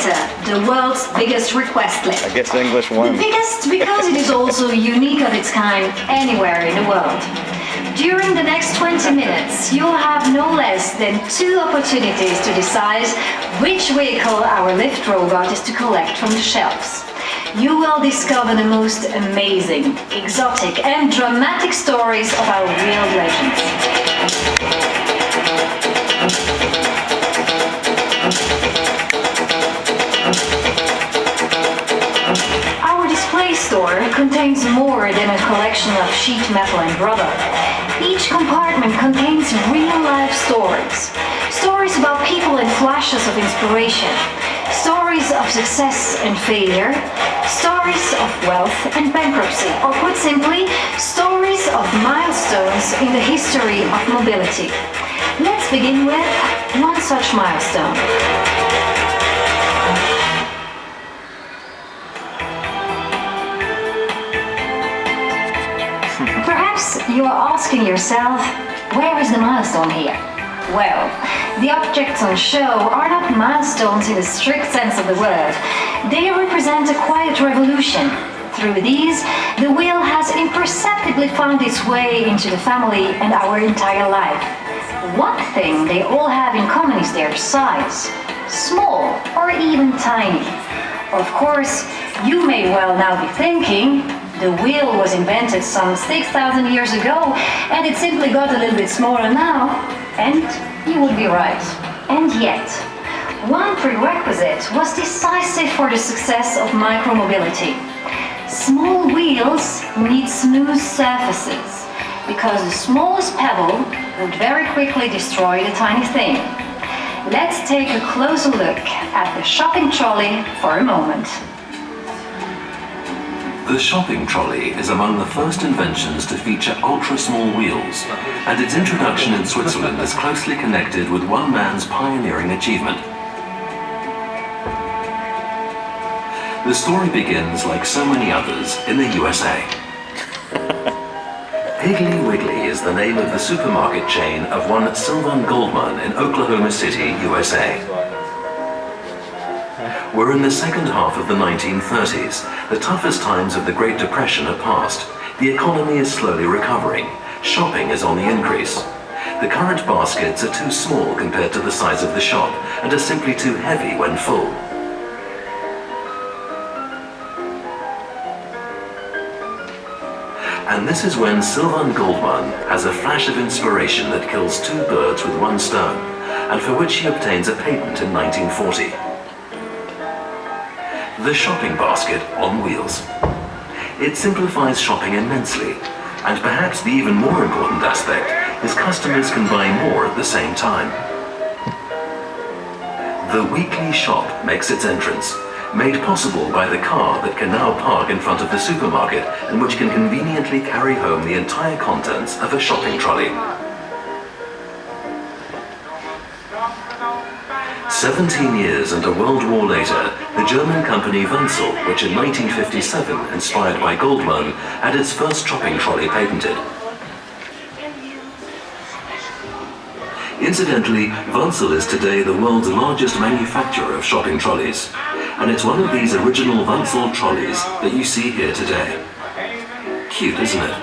Letter, the world's biggest request list. I guess English won. The biggest because it is also unique of its kind anywhere in the world. During the next 20 minutes, you'll have no less than 2 opportunities to decide which vehicle our lift robot is to collect from the shelves. You will discover the most amazing, exotic and dramatic stories of our real legends. Our display store contains more than a collection of sheet metal and rubber. Each compartment contains real-life stories. Stories about people and flashes of inspiration. Stories of success and failure. Stories of wealth and bankruptcy. Or put simply, stories of milestones in the history of mobility. Let's begin with one such milestone. Perhaps you are asking yourself, where is the milestone here? Well, the objects on show are not milestones in the strict sense of the word. They represent a quiet revolution. Through these, the wheel has imperceptibly found its way into the family and our entire life. One thing they all have in common is their size, small or even tiny. Of course, you may well now be thinking, the wheel was invented some 6,000 years ago and it simply got a little bit smaller now. And you would be right. And yet, one prerequisite was decisive for the success of micromobility. Small wheels need smooth surfaces, because the smallest pebble would very quickly destroy the tiny thing. Let's take a closer look at the shopping trolley for a moment. The shopping trolley is among the first inventions to feature ultra-small wheels, and its introduction in Switzerland is closely connected with one man's pioneering achievement. The story begins, like so many others, in the USA. Piggly Wiggly is the name of the supermarket chain of one Sylvan Goldman in Oklahoma City, USA. We're in the second half of the 1930s. The toughest times of the Great Depression are past. The economy is slowly recovering. Shopping is on the increase. The current baskets are too small compared to the size of the shop and are simply too heavy when full. And this is when Sylvan Goldman has a flash of inspiration that kills 2 birds with 1 stone, and for which he obtains a patent in 1940. The shopping basket on wheels. It simplifies shopping immensely, and perhaps the even more important aspect is customers can buy more at the same time. The weekly shop makes its entrance, made possible by the car that can now park in front of the supermarket and which can conveniently carry home the entire contents of a shopping trolley. 17 years and a World War later, the German company Wanzel, which in 1957, inspired by Goldman, had its first shopping trolley patented. Incidentally, Wanzel is today the world's largest manufacturer of shopping trolleys, and it's one of these original Wanzel trolleys that you see here today. Cute, isn't it?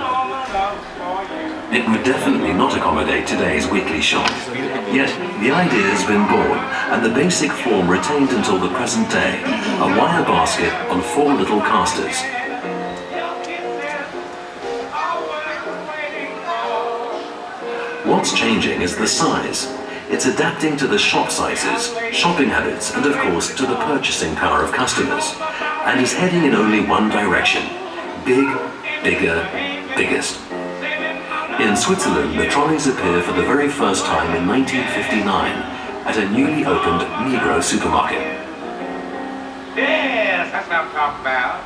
It would definitely not accommodate today's weekly shop. Yet, the idea has been born, and the basic form retained until the present day, a wire basket on 4 little casters. What's changing is the size. It's adapting to the shop sizes, shopping habits, and of course to the purchasing power of customers, and is heading in only one direction: big, bigger, biggest. In Switzerland, the trolleys appear for the very first time in 1959 at a newly opened Migros supermarket. Yes, that's what I'm talking about.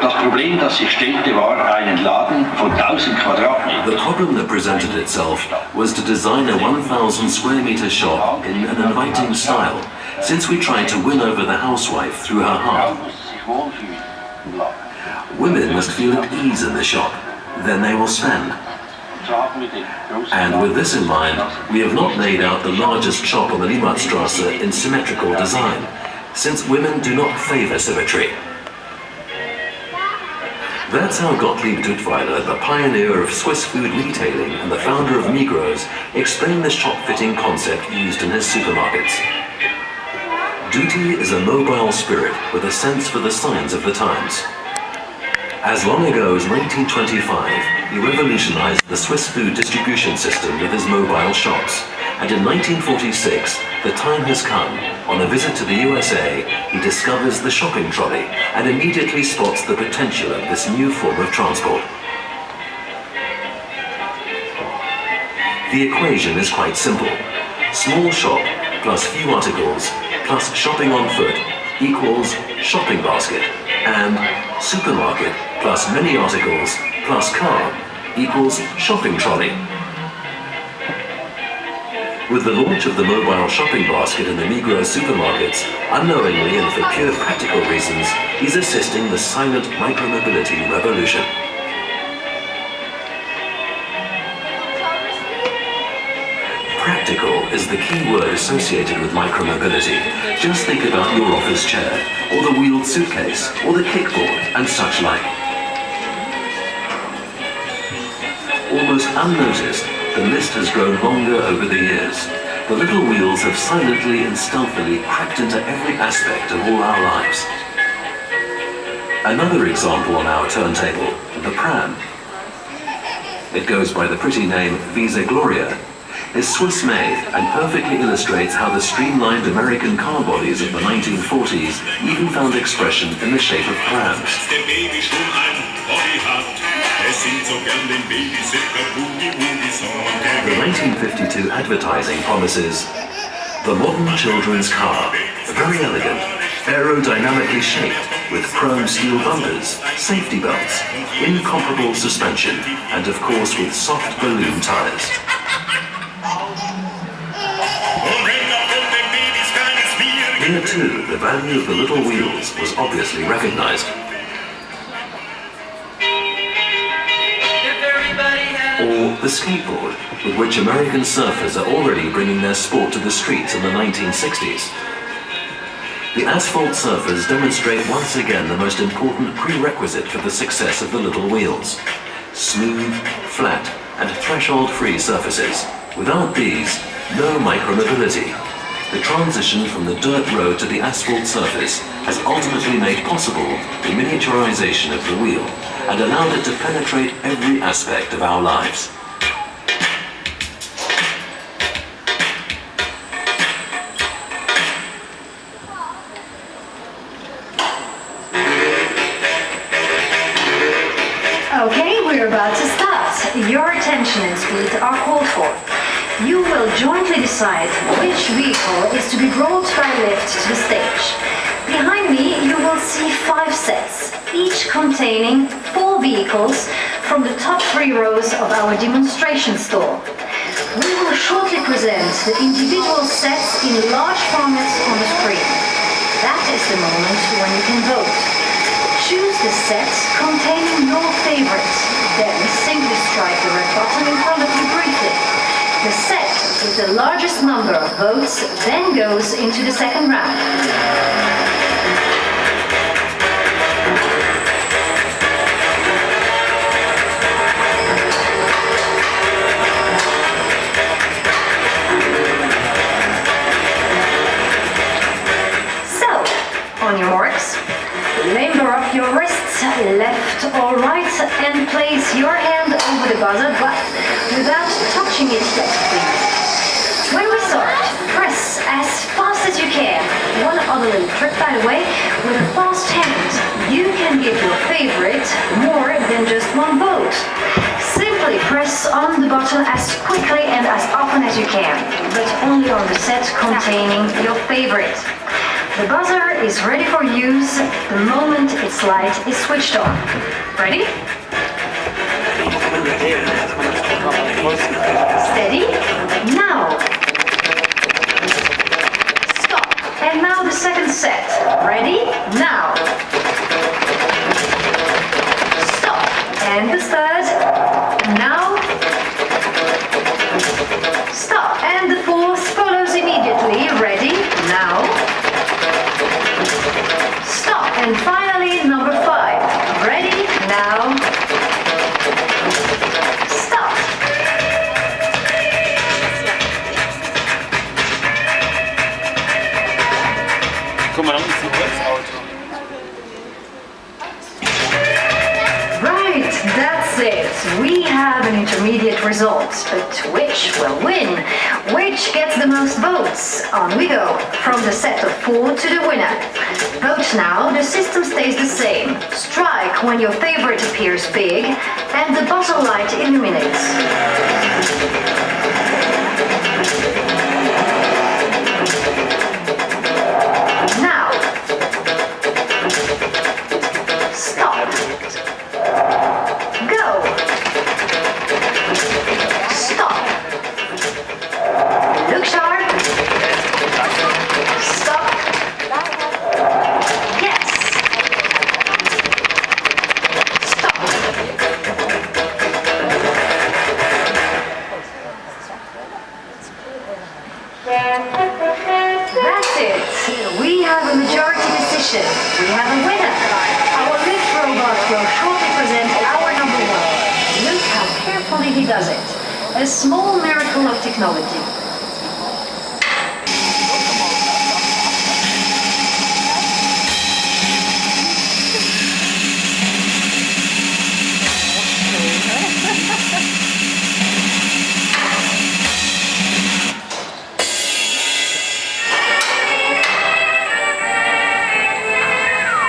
Das Problem, das sich stellte, war einen Laden von 1000 Quadratmetern. The problem that presented itself was to design a 1,000 square meter shop in an inviting style, since we tried to win over the housewife through her heart. Women must feel at ease in the shop, then they will spend. And with this in mind, we have not laid out the largest shop on the Limmatstrasse in symmetrical design, since women do not favor symmetry. That's how Gottlieb Duttweiler, the pioneer of Swiss food retailing and the founder of Migros, explained the shop-fitting concept used in his supermarkets. Duty is a mobile spirit with a sense for the signs of the times. As long ago as 1925, he revolutionized the Swiss food distribution system with his mobile shops. And in 1946, the time has come. On a visit to the USA, he discovers the shopping trolley and immediately spots the potential of this new form of transport. The equation is quite simple. Small shop plus few articles plus shopping on foot equals shopping basket, and supermarket plus many articles plus car equals shopping trolley. With the launch of the mobile shopping basket in the Migros supermarkets, unknowingly and for pure practical reasons, he's assisting the silent micromobility revolution. Practical is the key word associated with micromobility. Just think about your office chair, or the wheeled suitcase, or the kickboard, and such like. Almost unnoticed, the list has grown longer over the years. The little wheels have silently and stealthily crept into every aspect of all our lives. Another example on our turntable, the pram. It goes by the pretty name Visa Gloria, is Swiss-made and perfectly illustrates how the streamlined American car bodies of the 1940s even found expression in the shape of prams. The 1952 advertising promises the modern children's car, very elegant, aerodynamically shaped, with chrome steel bumpers, safety belts, incomparable suspension, and of course with soft balloon tires. Here too, the value of the little wheels was obviously recognized. Or the skateboard, with which American surfers are already bringing their sport to the streets in the 1960s. The asphalt surfers demonstrate once again the most important prerequisite for the success of the little wheels. Smooth, flat, and threshold-free surfaces. Without these, no micromobility. The transition from the dirt road to the asphalt surface has ultimately made possible the miniaturization of the wheel and allowed it to penetrate every aspect of our lives. Okay, we're about to start. Your attention and speed are called for. You will jointly decide which vehicle is to be brought by lift to the stage. Behind me you will see 5 sets, each containing 4 vehicles from the top 3 rows of our demonstration stall. We will shortly present the individual sets in large formats on the screen. That is the moment when you can vote. Choose the set containing your favorite, then simply strike the red button in front of you briefly. The set with the largest number of votes then goes into the second round. So, on your marks, limber up your wrists, left or right, and place your hand over the buzzer, but without touching it yet, please. When we start, press as fast as you can. One other little trick, by the way, with a fast hand, you can give your favorite more than just one vote. Simply press on the button as quickly and as often as you can, but only on the set containing your favorite. The buzzer is ready for use the moment its light is switched on. Ready? Steady. Now. Stop. And now the second set. Ready? Now. Stop. And the third. Now. Stop. And the fourth follows immediately. Ready? Now. Right, that's it. We have an intermediate result, but which will win? Which gets the most votes? On we go, from the set of 4 to the winner. Vote now, the system stays the same. Strike when your favorite appears big, and the bottle light illuminates. Now, stop. Go. Stop. Look sharp. Stop. Yes. Stop. That's it. We have a majority decision. We have a winner. Our lift robot will shortly present our number one. Look how carefully he does it. A small miracle of technology.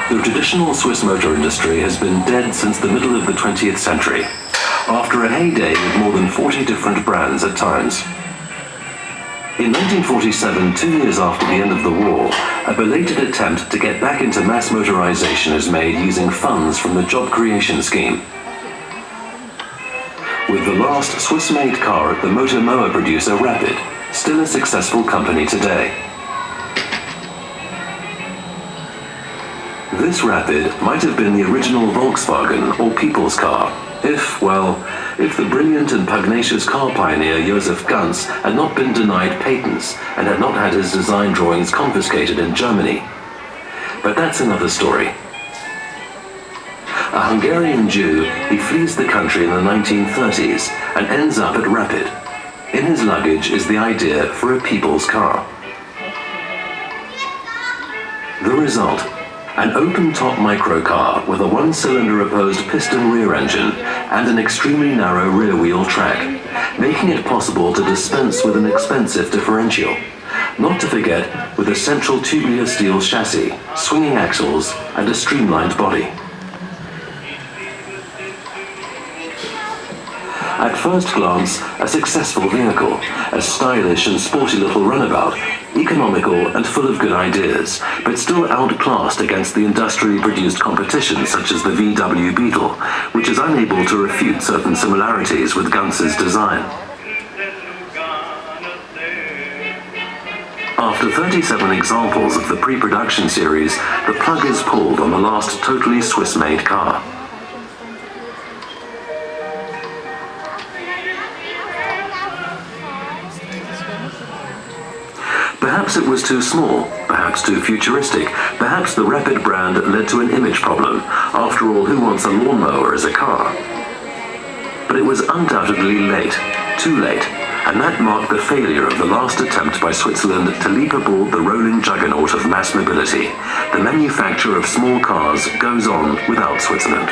The traditional Swiss motor industry has been dead since the middle of the 20th century, after a heyday with more than 40 different brands at times. In 1947, 2 years after the end of the war, a belated attempt to get back into mass motorization is made using funds from the Job Creation Scheme. With the last Swiss-made car at the motor mower producer Rapid, still a successful company today. This Rapid might have been the original Volkswagen or people's car, if the brilliant and pugnacious car pioneer Joseph Ganz had not been denied patents and had not had his design drawings confiscated in Germany. But that's another story. A Hungarian Jew, he flees the country in the 1930s and ends up at Rapid. In his luggage is the idea for a people's car. The result: an open-top microcar with a one-cylinder opposed piston rear engine and an extremely narrow rear-wheel track, making it possible to dispense with an expensive differential. Not to forget with a central tubular steel chassis, swinging axles, and a streamlined body. At first glance, a successful vehicle, a stylish and sporty little runabout, economical and full of good ideas, but still outclassed against the industrially produced competition such as the VW Beetle, which is unable to refute certain similarities with Ganz's design. After 37 examples of the pre-production series, the plug is pulled on the last totally Swiss-made car. Perhaps it was too small, perhaps too futuristic, perhaps the Rapid brand led to an image problem. After all, who wants a lawnmower as a car? But it was undoubtedly late, too late, and that marked the failure of the last attempt by Switzerland to leap aboard the rolling juggernaut of mass mobility. The manufacture of small cars goes on without Switzerland.